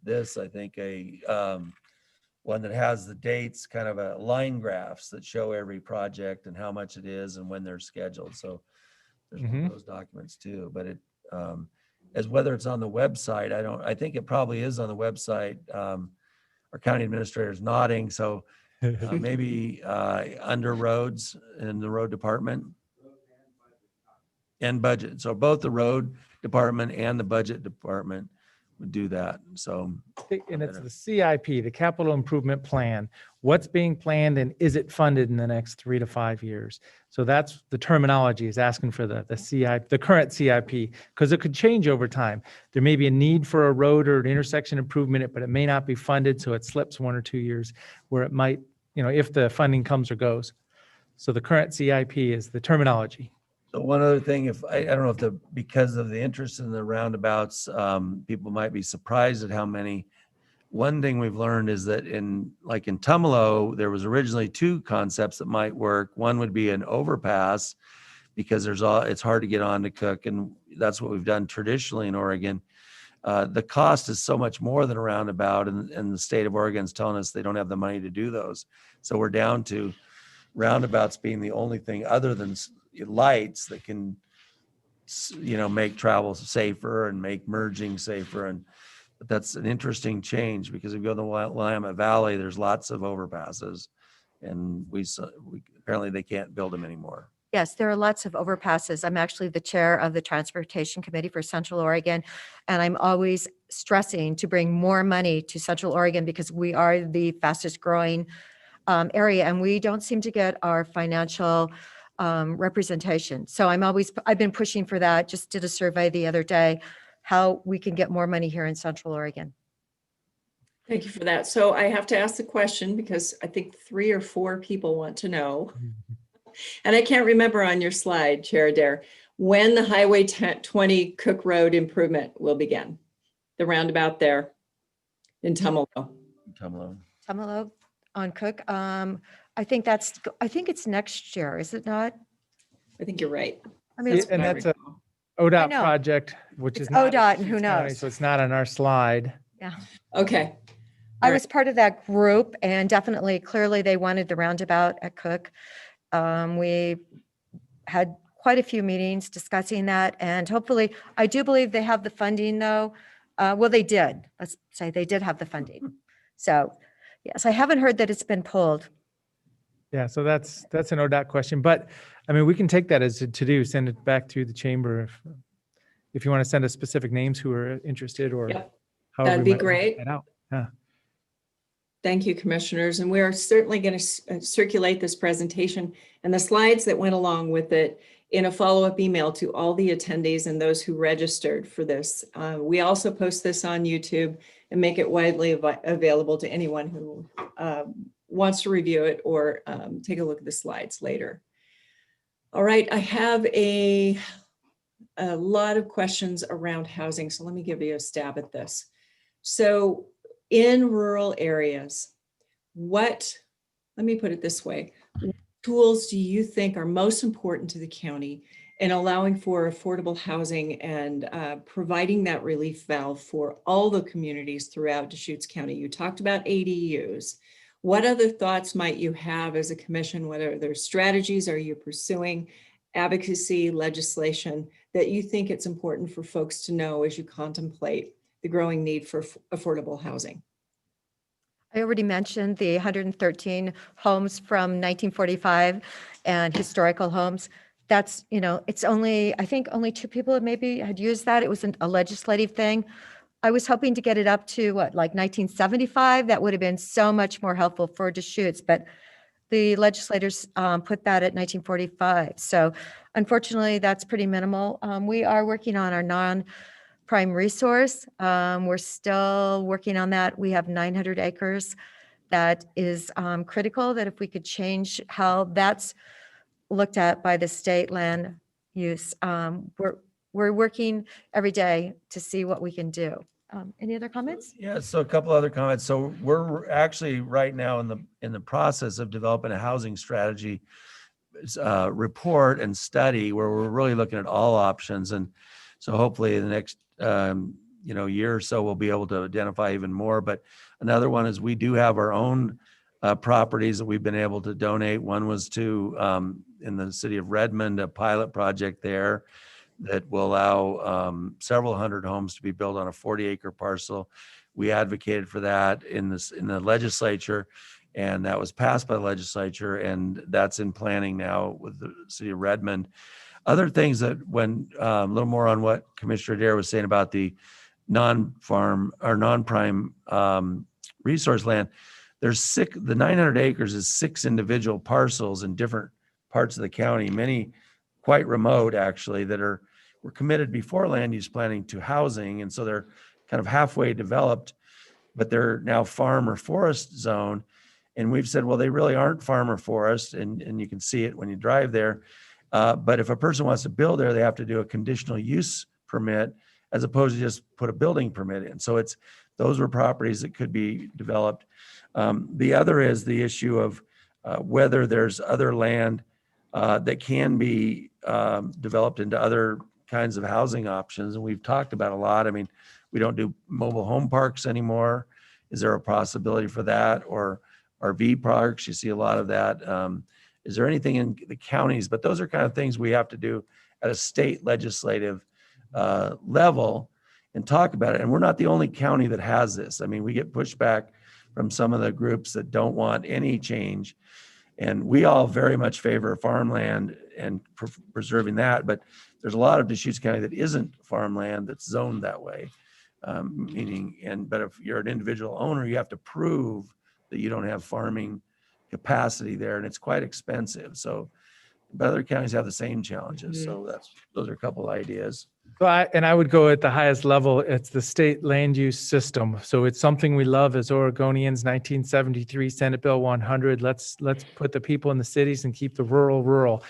this, I think, one that has the dates, kind of a line graphs that show every project and how much it is and when they're scheduled. So there's one of those documents too, but it, as whether it's on the website, I think it probably is on the website. Our county administrator is nodding, so maybe under roads in the road department and budget. So both the road department and the budget department would do that. So And it's the CIP, the Capital Improvement Plan. What's being planned and is it funded in the next 3 to 5 years? So that's the terminology is asking for the CIP, the current CIP, because it could change over time. There may be a need for a road or an intersection improvement, but it may not be funded, so it slips 1 or 2 years where it might, if the funding comes or goes. So the current CIP is the terminology. So one other thing, if I don't know if because of the interest in the roundabouts, people might be surprised at how many. One thing we've learned is that in Tumalo, there was originally 2 concepts that might work. One would be an overpass because it's hard to get on to Cook, and that's what we've done traditionally in Oregon. The cost is so much more than a roundabout, and the state of Oregon's telling us they don't have the money to do those. So we're down to roundabouts being the only thing other than lights that can, make travel safer and make merging safer. But that's an interesting change because if you go to the Willamette Valley, there's lots of overpasses, and we apparently they can't build them anymore. Yes, there are lots of overpasses. I'm actually the chair of the Transportation Committee for Central Oregon, and I'm always stressing to bring more money to Central Oregon because we are the fastest growing area, and we don't seem to get our financial representation. So I've been pushing for that. Just did a survey the other day, how we can get more money here in Central Oregon. Thank you for that. So I have to ask the question because I think 3 or 4 people want to know. And I can't remember on your slide, Chair Adair, when the Highway 20 Cook Road improvement will begin. The roundabout there in Tumalo. Tumalo on Cook. I think it's next year, is it not? I think you're right. I mean, And that's a I ODOT know. project, which It's is not ODOT, and in who Deschutes County, knows? So it's not on our slide. Okay. I was part of that group, and clearly they wanted the roundabout at Cook. We had quite a few meetings discussing that, and hopefully, I do believe they have the funding though. Well, they did. Let's say they did have the funding. So, yes, I haven't heard that it's been pulled. Yeah, so that's an ODOT question, but I mean, we can take that as a to-do, send it back to the chamber if you want to send us specific names who are interested or. Yep. however That'd we be might work great. that out. Yeah. Thank you, commissioners. And we are certainly going to circulate this presentation and the slides that went along with it in a follow-up email to all the attendees and those who registered for this. We also post this on YouTube and make it widely available to anyone who wants to review it or take a look at the slides later. All right, I have a lot of questions around housing, so let me give you a stab at this. So in rural areas, let me put it this way, what tools do you think are most important to the county in allowing for affordable housing and providing that relief valve for all the communities throughout Deschutes County? You talked about ADUs. What other thoughts might you have as a commission? What other strategies are you pursuing, advocacy, legislation that you think it's important for folks to know as you contemplate the growing need for affordable housing? I already mentioned the 113 homes from 1945 and historical homes. That's, it's I think only 2 people maybe had used that. It was a legislative thing. I was hoping to get it up to 1975? That would have been so much more helpful for Deschutes, but the legislators put that at 1945. So unfortunately, that's pretty minimal. We are working on our non-prime resource. We're still working on that. We have 900 acres. That is critical, that if we could change how that's looked at by the state land use, we're working every day to see what we can do. Any other comments? Yeah, so a couple other comments. So we're actually right now in the process of developing a housing strategy report and study where we're really looking at all options. And so hopefully in the next year or so, we'll be able to identify even more. But another one is we do have our own properties that we've been able to donate. One was to in the city of Redmond, a pilot project there that will allow several hundred homes to be built on a 40-acre parcel. We advocated for that in the legislature, and that was passed by the legislature, and that's in planning now with the city of Redmond. Other things that when a little more on what Commissioner Adair was saying about the non-farm or non-prime resource land, the 900 acres is 6 individual parcels in different parts of the county, many quite remote actually, that were committed before land use planning to housing. And so they're kind of halfway developed, but they're now farm or forest zone. And we've said, well, they really aren't farm or forest. And you can see it when you drive there. But if a person wants to build there, they have to do a conditional use permit as opposed to just put a building permit in. So those were properties that could be developed. The other is the issue of whether there's other land that can be developed into other kinds of housing options. And we've talked about a lot. I mean, we don't do mobile home parks anymore. Is there a possibility for that? Or RV parks? You see a lot of that. Is there anything in the counties? But those are kind of things we have to do at a state legislative level and talk about it. And we're not the only county that has this. I mean, we get pushback from some of the groups that don't want any change. And we all very much favor farmland and preserving that. But there's a lot of Deschutes County that isn't farmland that's zoned that way. But if you're an individual owner, you have to prove that you don't have farming capacity there, and it's quite expensive. So, but other counties have the same challenges. So those are a couple ideas. So I would go at the highest level. It's the state land use system. So it's something we love as Oregonians. 1973 Senate Bill 100. Let's put the people in the cities and keep the rural.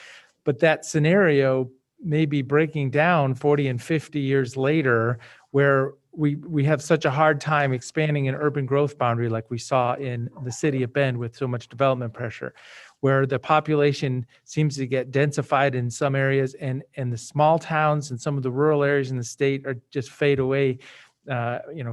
But that scenario may be breaking down 40 and 50 years later, where we have such a hard time expanding an urban growth boundary like we saw in the city of Bend with so much development pressure, where the population seems to get densified in some areas and the small towns and some of the rural areas in the state are just fade away,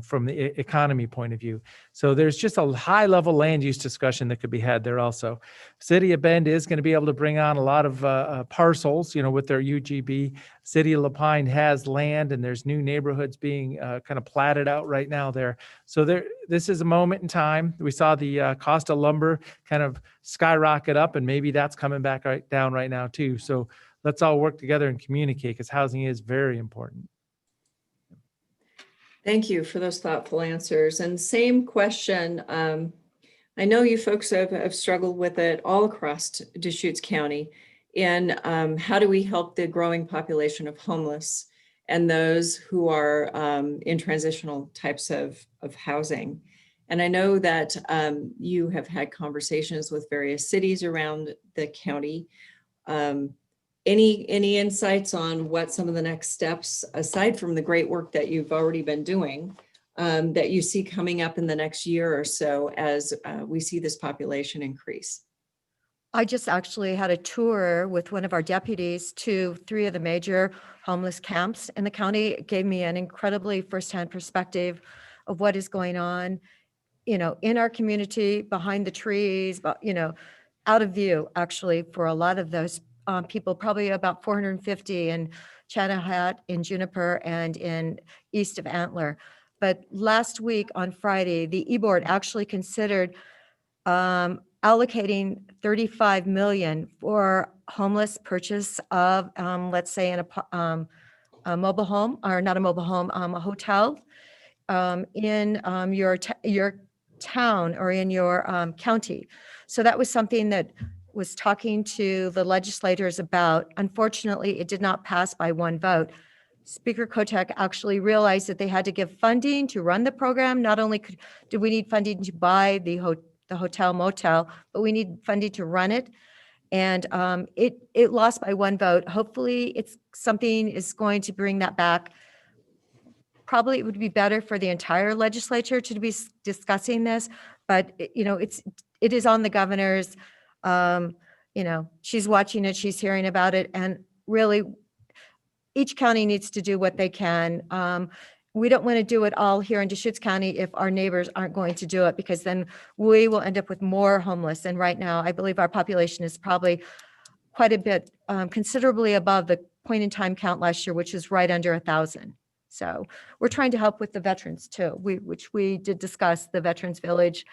from the economy point of view. So there's just a high level land use discussion that could be had there also. City of Bend is going to be able to bring on a lot of parcels, with their UGB. City of La Pine has land, and there's new neighborhoods being kind of platted out right now there. So this is a moment in time. We saw the cost of lumber kind of skyrocket up, and maybe that's coming back right down right now too. So let's all work together and communicate, because housing is very important. Thank you for those thoughtful answers. And same question. I know you folks have struggled with it all across Deschutes County. And how do we help the growing population of homeless and those who are in transitional types of housing? And I know that you have had conversations with various cities around the county. Any insights on what some of the next steps, aside from the great work that you've already been doing, that you see coming up in the next year or so as we see this population increase? I just actually had a tour with one of our deputies to 3 of the major homeless camps in the county. It gave me an incredibly firsthand perspective of what is going on, in our community, behind the trees, but, out of view, actually, for a lot of those people, probably about 450 in Channahut, in Juniper, and in east of Antler. But last week on Friday, the E-Board actually considered allocating $35 million for homeless purchase of, let's say, a mobile home, or not a mobile home, a hotel in your town or in your county. So that was something that was talking to the legislators about. Unfortunately, it did not pass by one vote. Speaker Kotek actually realized that they had to give funding to run the program. Not only did we need funding to buy the hotel motel, but we need funding to run it. And it lost by one vote. Hopefully, it's something is going to bring that back. Probably it would be better for the entire legislature to be discussing this, but it is on the governor's. She's watching it, she's hearing about it, and really, each county needs to do what they can. We don't want to do it all here in Deschutes County if our neighbors aren't going to do it, because then we will end up with more homeless. And right now, I believe our population is probably quite a bit, considerably above the point in time count last year, which is right under 1,000. So we're trying to help with the veterans too, which we did discuss, the Veterans Village.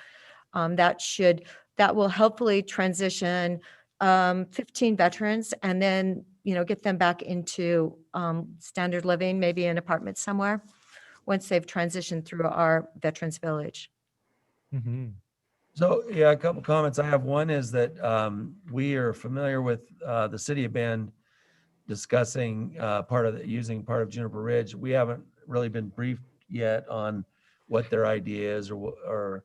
That will hopefully transition 15 veterans and then, get them back into standard living, maybe an apartment somewhere, once they've transitioned through our Veterans Village. Mhm. So, yeah, a couple comments I have. One is that we are familiar with the city of Bend discussing using part of Juniper Ridge. We haven't really been briefed yet on what their idea is or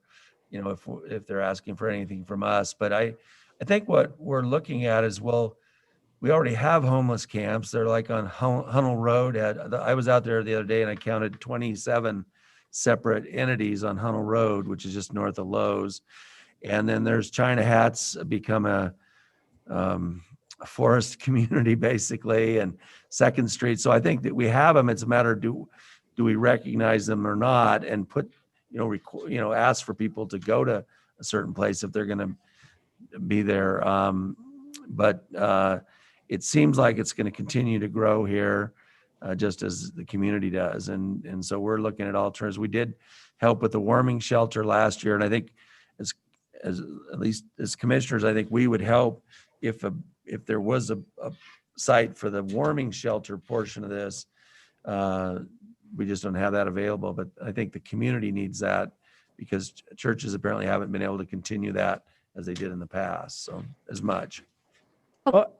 if they're asking for anything from us. But I think what we're looking at is, well, we already have homeless camps. They're like on Hunnell Road. I was out there the other day and I counted 27 separate entities on Hunnell Road, which is just north of Lowe's. And then there's China Hats become a forest community basically, and 2nd Street. So I think that we have them. It's a matter of do we recognize them or not, and put, ask for people to go to a certain place if they're going to be there. But it seems like it's going to continue to grow here, just as the community does. And so we're looking at alternatives. We did help with the warming shelter last year. And I think as at least as commissioners, I think we would help if there was a site for the warming shelter portion of this. We just don't have that available, but I think the community needs that because churches apparently haven't been able to continue that as they did in the past, so as much. Well,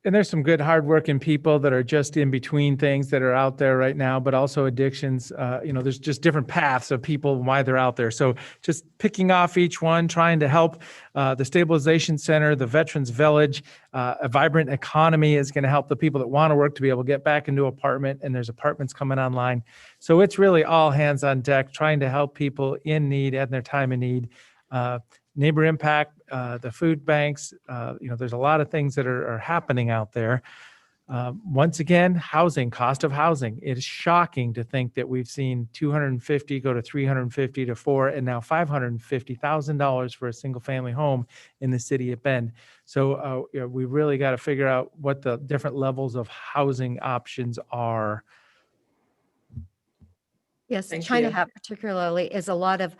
and there's some good hardworking people that are just in between things that are out there right now, but also addictions. There's just different paths of people and why they're out there. So just picking off each one, trying to help the Stabilization Center, the Veterans Village, a vibrant economy is going to help the people that want to work to be able to get back into apartment, and there's apartments coming online. So it's really all hands on deck, trying to help people in need and their time of need. Neighbor Impact, the food banks, there's a lot of things that are happening out there. Once again, housing, cost of housing. It is shocking to think that we've seen $250 go to $350 to $400 and now $550,000 for a single family home in the city of Bend. So we really got to figure out what the different levels of housing options are. Yes, Thank China you. Hat particularly is a lot of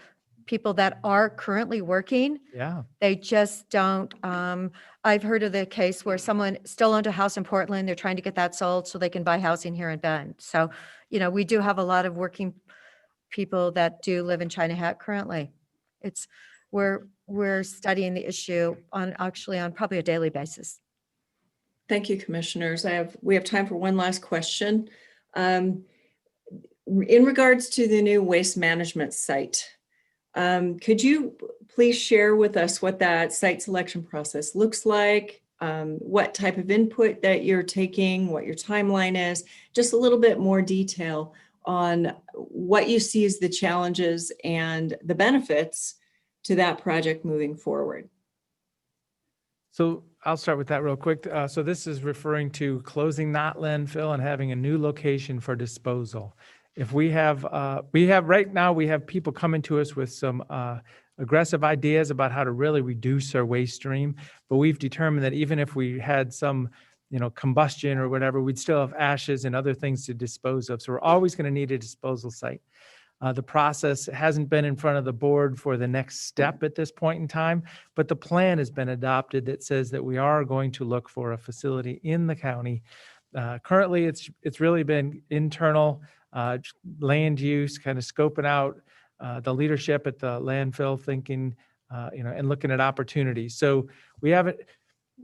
people that are currently working. Yeah. They just don't, I've heard of the case where someone still owned a house in Portland. They're trying to get that sold so they can buy housing here in Bend. So, we do have a lot of working people that do live in China Hat currently. We're studying the issue on probably a daily basis. Thank you, commissioners. We have time for one last question. In regards to the new waste management site, could you please share with us what that site selection process looks like, what type of input that you're taking, what your timeline is, just a little bit more detail on what you see as the challenges and the benefits to that project moving forward? So I'll start with that real quick. So this is referring to closing that landfill and having a new location for disposal. If we have right now, we have people coming to us with some aggressive ideas about how to really reduce our waste stream. But we've determined that even if we had some, combustion or whatever, we'd still have ashes and other things to dispose of. So we're always going to need a disposal site. The process hasn't been in front of the board for the next step at this point in time, but the plan has been adopted that says that we are going to look for a facility in the county. Currently, it's really been internal land use, kind of scoping out the leadership at the landfill thinking, and looking at opportunities. So we haven't,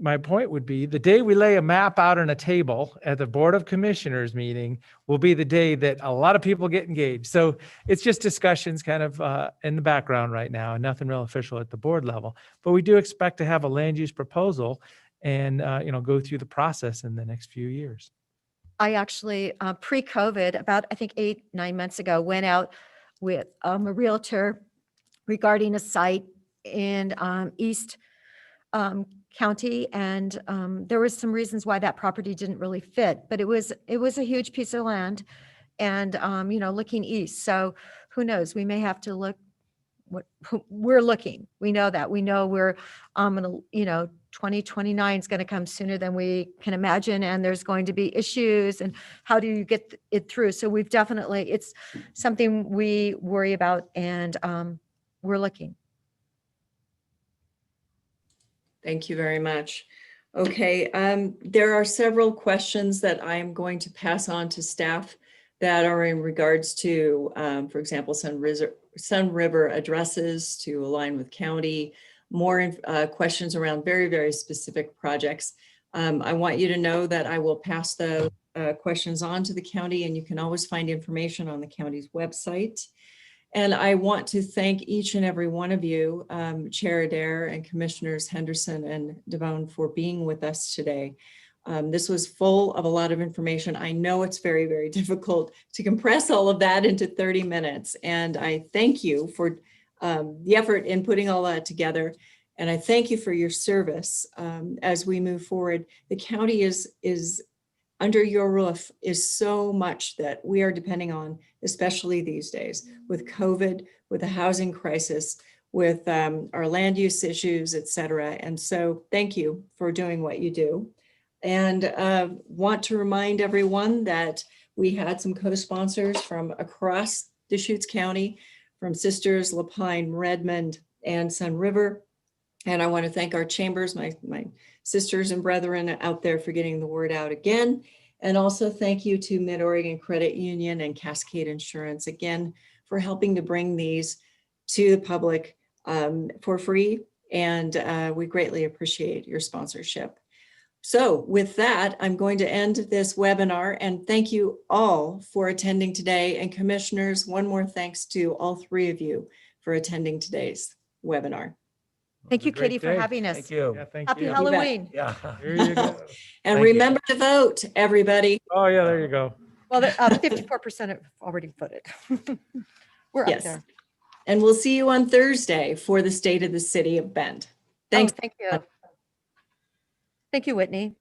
my point would be the day we lay a map out on a table at the Board of Commissioners meeting will be the day that a lot of people get engaged. So it's just discussions kind of in the background right now and nothing real official at the board level. But we do expect to have a land use proposal and, go through the process in the next few years. I actually, pre-COVID, about, I think 8-9 months ago, went out with a realtor regarding a site in East County. And there was some reasons why that property didn't really fit, but it was a huge piece of land and, looking east. So who knows, we may have to look we're looking. We know that. We know we're, 2029 is going to come sooner than we can imagine. And there's going to be issues and how do you get it through? So we've definitely, it's something we worry about and we're looking. Thank you very much. Okay, there are several questions that I'm going to pass on to staff that are in regards to, for example, Sun River addresses to align with county, more questions around very, very specific projects. I want you to know that I will pass the questions on to the county, and you can always find information on the county's website. And I want to thank each and every one of you, Chair Adair and Commissioners Henderson and Devone, for being with us today. This was full of a lot of information. I know it's very, very difficult to compress all of that into 30 minutes. And I thank you for the effort in putting all that together. And I thank you for your service as we move forward. The county is under your roof is so much that we are depending on, especially these days with COVID, with the housing crisis, with our land use issues, et cetera. And so thank you for doing what you do. And want to remind everyone that we had some co-sponsors from across Deschutes County, from Sisters, Lapine, Redmond, and Sun River. And I want to thank our chambers, my sisters and brethren out there, for getting the word out again. And also thank you to Mid-Oregon Credit Union and Cascade Insurance, again, for helping to bring these to the public for free. And we greatly appreciate your sponsorship. So with that, I'm going to end this webinar, and thank you all for attending today. And commissioners, one more thanks to all three of you for attending today's webinar. Thank you, Katie, for having us. Thank you. Yeah, thank Happy you. Halloween. Yeah. There you go. And Thank you. remember to vote, everybody. Oh, yeah, there you go. Well, 54% have already voted. We're up Yes. there. And we'll see you on Thursday for the State of the City of Bend. Thanks. Thank you. Thank you, Whitney.